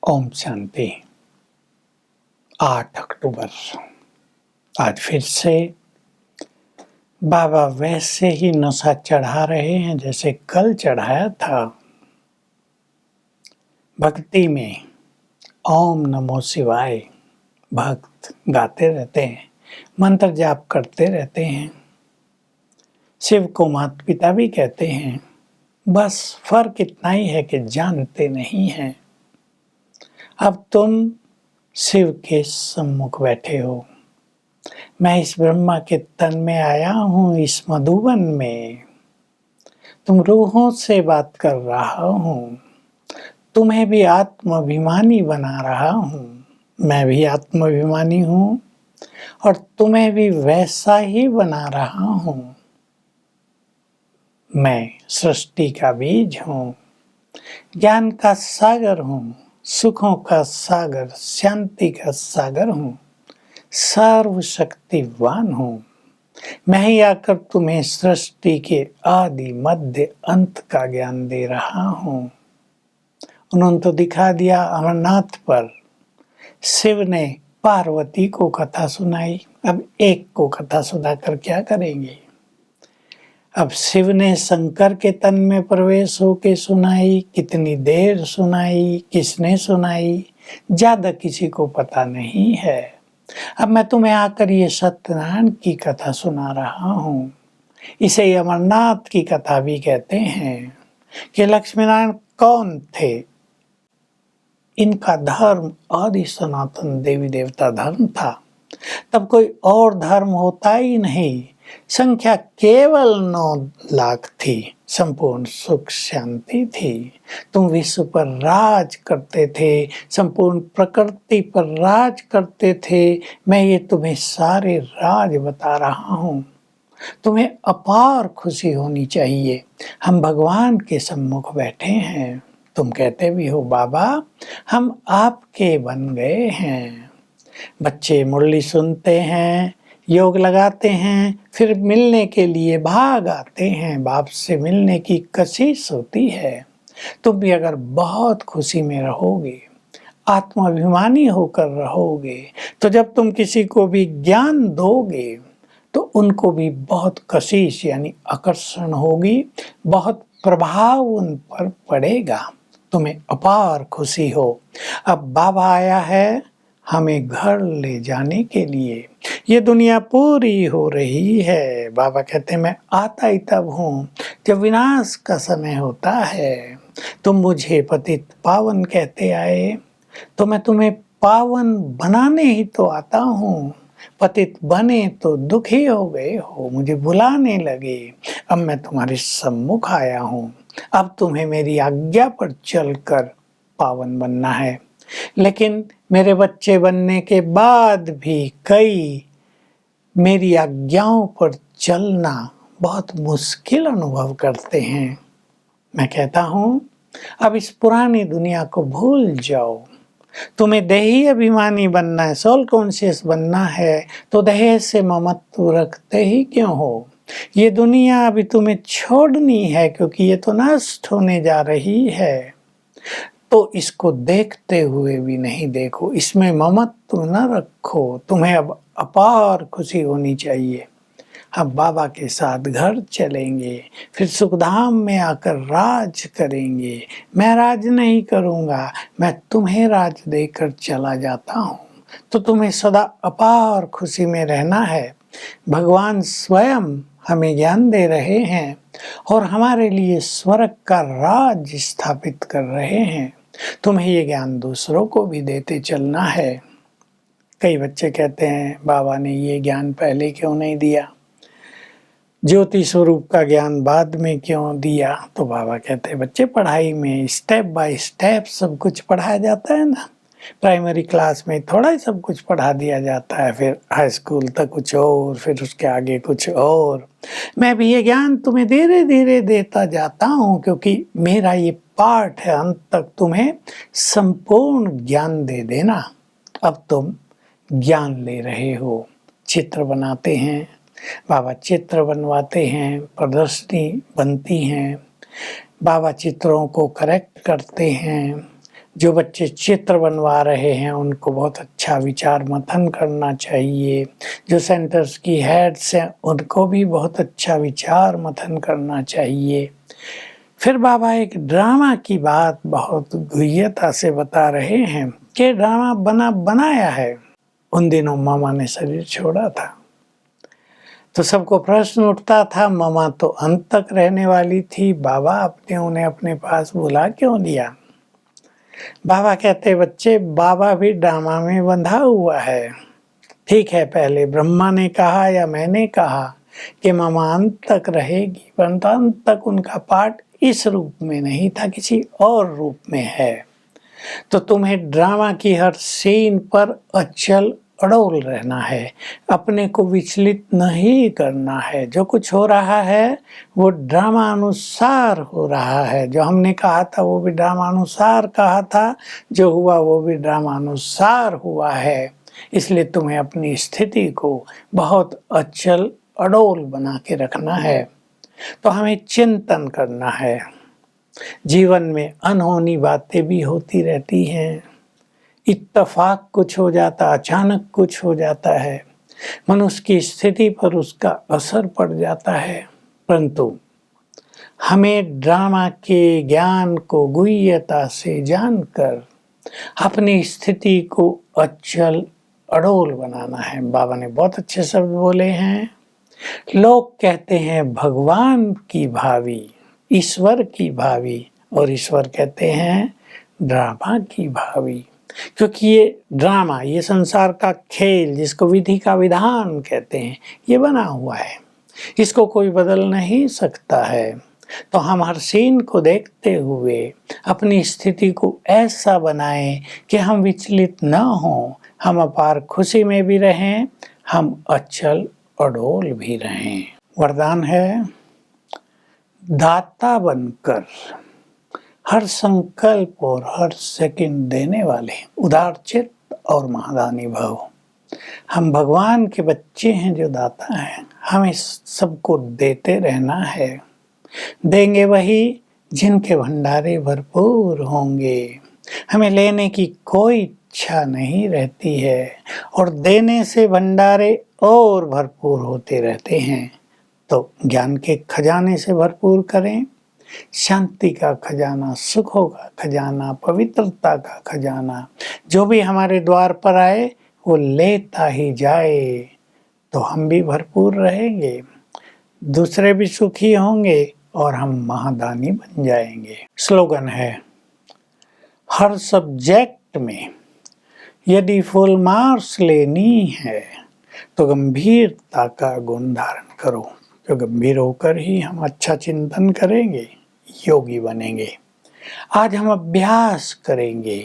ओम शांति। 8 अक्टूबर। आज फिर से बाबा वैसे ही नशा चढ़ा रहे हैं जैसे कल चढ़ाया था। भक्ति में ओम नमो शिवाय भक्त गाते रहते हैं, मंत्र जाप करते रहते हैं। शिव को माता पिता भी कहते हैं, बस फर्क इतना ही है कि जानते नहीं हैं। अब तुम शिव के सम्मुख बैठे हो। मैं इस ब्रह्मा के तन में आया हूँ, इस मधुबन में तुम रूहों से बात कर रहा हूँ। तुम्हें भी आत्माभिमानी बना रहा हूँ। मैं भी आत्माभिमानी हूँ और तुम्हें भी वैसा ही बना रहा हूँ। मैं सृष्टि का बीज हूँ, ज्ञान का सागर हूँ, सुखों का सागर, शांति का सागर हूँ, सर्वशक्तिवान हूँ। मैं ही आकर तुम्हें सृष्टि के आदि मध्य अंत का ज्ञान दे रहा हूँ। उन्होंने तो दिखा दिया अमरनाथ पर। शिव ने पार्वती को कथा सुनाई, अब एक को कथा सुनाकर क्या करेंगे। अब शिव ने शंकर के तन में प्रवेश होके सुनाई, कितनी देर सुनाई, किसने सुनाई, ज्यादा किसी को पता नहीं है। अब मैं तुम्हें आकर ये सत्यनारायण की कथा सुना रहा हूँ। इसे अमरनाथ की कथा भी कहते हैं कि लक्ष्मी नारायण कौन थे। इनका धर्म आदि सनातन देवी देवता धर्म था। तब कोई और धर्म होता ही नहीं। संख्या केवल 9 लाख थी। संपूर्ण सुख शांति थी। तुम विश्व पर राज करते थे, संपूर्ण प्रकृति पर राज करते थे। मैं ये तुम्हें सारे राज बता रहा हूँ। तुम्हें अपार खुशी होनी चाहिए। हम भगवान के सम्मुख बैठे हैं। तुम कहते भी हो बाबा हम आपके बन गए हैं। बच्चे मुरली सुनते हैं, योग लगाते हैं, फिर मिलने के लिए भाग आते हैं। बाप से मिलने की कशिश होती है। तुम भी अगर बहुत खुशी में रहोगे, आत्माभिमानी होकर रहोगे, तो जब तुम किसी को भी ज्ञान दोगे तो उनको भी बहुत कशिश यानी आकर्षण होगी, बहुत प्रभाव उन पर पड़ेगा। तुम्हें अपार खुशी हो। अब बाबा आया है हमें घर ले जाने के लिए। ये दुनिया पूरी हो रही है। बाबा कहते हैं मैं आता ही तब हूँ जब विनाश का समय होता है। तुम मुझे पतित पावन कहते आए, तो मैं तुम्हें पावन बनाने ही तो आता हूँ। पतित बने तो दुखी हो गए हो, मुझे बुलाने लगे। अब मैं तुम्हारे सम्मुख आया हूँ। अब तुम्हें मेरी आज्ञा पर चलकर पावन बनना है। लेकिन मेरे बच्चे बनने के बाद भी कई मेरी आज्ञाओं पर चलना बहुत मुश्किल अनुभव करते हैं। मैं कहता हूँ अब इस पुरानी दुनिया को भूल जाओ। तुम्हें देही अभिमानी बनना है, सोल कॉन्शियस बनना है, तो देह से ममत्व रखते ही क्यों हो। ये दुनिया अभी तुम्हें छोड़नी है क्योंकि ये तो नष्ट होने जा रही है। तो इसको देखते हुए भी नहीं देखो, इसमें ममत्व न रखो। तुम्हें अब अपार खुशी होनी चाहिए। हम बाबा के साथ घर चलेंगे, फिर सुखधाम में आकर राज करेंगे। मैं राज नहीं करूँगा, मैं तुम्हें राज देकर चला जाता हूँ। तो तुम्हें सदा अपार खुशी में रहना है। भगवान स्वयं हमें ज्ञान दे रहे हैं और हमारे लिए स्वर्ग का राज स्थापित कर रहे हैं। तुम्हें ये ज्ञान दूसरों को भी देते चलना है। कई बच्चे कहते हैं बाबा ने ये ज्ञान पहले क्यों नहीं दिया, ज्योति स्वरूप का ज्ञान बाद में क्यों दिया। तो बाबा कहते हैं बच्चे पढ़ाई में स्टेप बाय स्टेप सब कुछ पढ़ाया जाता है ना। प्राइमरी क्लास में थोड़ा ही सब कुछ पढ़ा दिया जाता है, फिर हाई स्कूल तक कुछ और, फिर उसके आगे कुछ और। मैं भी ये ज्ञान तुम्हें धीरे धीरे देता जाता हूँ क्योंकि मेरा ये पाठ है अंत तक तुम्हें संपूर्ण ज्ञान दे देना। अब तुम ज्ञान ले रहे हो। चित्र बनाते हैं, बाबा चित्र बनवाते हैं, प्रदर्शनी बनती हैं, बाबा चित्रों को करेक्ट करते हैं, जो बच्चे चित्र बनवा रहे हैं उनको बहुत अच्छा विचार मंथन करना चाहिए। जो सेंटर्स की हेड्स हैं उनको भी बहुत अच्छा विचार मंथन करना चाहिए। फिर बाबा एक ड्रामा की बात बहुत गुह्यता से बता रहे हैं कि ड्रामा बनाया है। उन दिनों मामा ने शरीर छोड़ा था तो सबको प्रश्न उठता था, मामा तो अंत तक रहने वाली थी, बाबा आपने उन्हें अपने पास बुला क्यों लिया? बाबा कहते, बच्चे बाबा भी ड्रामा में बंधा हुआ है। ठीक है, पहले ब्रह्मा ने कहा या मैंने कहा कि मामा अंत तक रहेगी, परंतु अंत तक उनका पाठ इस रूप में नहीं था, किसी और रूप में है। तो तुम्हें ड्रामा की हर सीन पर अचल अड़ोल रहना है, अपने को विचलित नहीं करना है। जो कुछ हो रहा है वो ड्रामा अनुसार हो रहा है। जो हमने कहा था वो भी ड्रामा अनुसार कहा था, जो हुआ वो भी ड्रामा अनुसार हुआ है। इसलिए तुम्हें अपनी स्थिति को बहुत अचल अड़ोल बना के रखना है। तो हमें चिंतन करना है। जीवन में अनहोनी बातें भी होती रहती हैं, इत्तफाक कुछ हो जाता, अचानक कुछ हो जाता है, मनुष्य की स्थिति पर उसका असर पड़ जाता है। परंतु हमें ड्रामा के ज्ञान को गुह्यता से जानकर अपनी स्थिति को अचल अड़ोल बनाना है। बाबा ने बहुत अच्छे शब्द बोले हैं। लोग कहते हैं भगवान की भावी, ईश्वर की भावी, और ईश्वर कहते हैं ड्रामा की भावी। क्योंकि ये ड्रामा, ये संसार का खेल जिसको विधि का विधान कहते हैं, ये बना हुआ है, इसको कोई बदल नहीं सकता है। तो हम हर सीन को देखते हुए अपनी स्थिति को ऐसा बनाएं कि हम विचलित न हों, हम अपार खुशी में भी रहें, हम अचल अडोल भी रहें। वरदान है, दाता बनकर हर संकल्प और हर सेकंड देने वाले उदारचित्त और महादानी भव। हम भगवान के बच्चे हैं जो दाता हैं, हमें सबको देते रहना है। देंगे वही जिनके भंडारे भरपूर होंगे। हमें लेने की कोई इच्छा नहीं रहती है और देने से भंडारे और भरपूर होते रहते हैं। तो ज्ञान के खजाने से भरपूर करें, शांति का खजाना, सुखों का खजाना, पवित्रता का खजाना, जो भी हमारे द्वार पर आए वो लेता ही जाए, तो हम भी भरपूर रहेंगे, दूसरे भी सुखी होंगे और हम महादानी बन जाएंगे। स्लोगन है, हर सब्जेक्ट में यदि फुल मार्क्स लेनी है तो गंभीरता का गुण धारण करो। तो गंभीर होकर ही हम अच्छा चिंतन करेंगे, योगी बनेंगे। आज हम अभ्यास करेंगे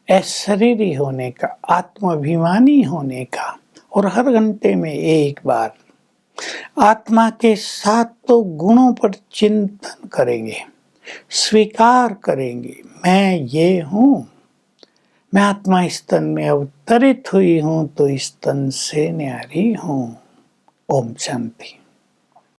अशरीरी होने का, आत्माभिमानी होने का, और हर घंटे में एक बार आत्मा के सातों गुणों पर चिंतन करेंगे, स्वीकार करेंगे, मैं ये हूँ, मैं आत्मा स्तन में अवतरित हुई हूँ तो स्तन से न्यारी हूँ। ओम शांति।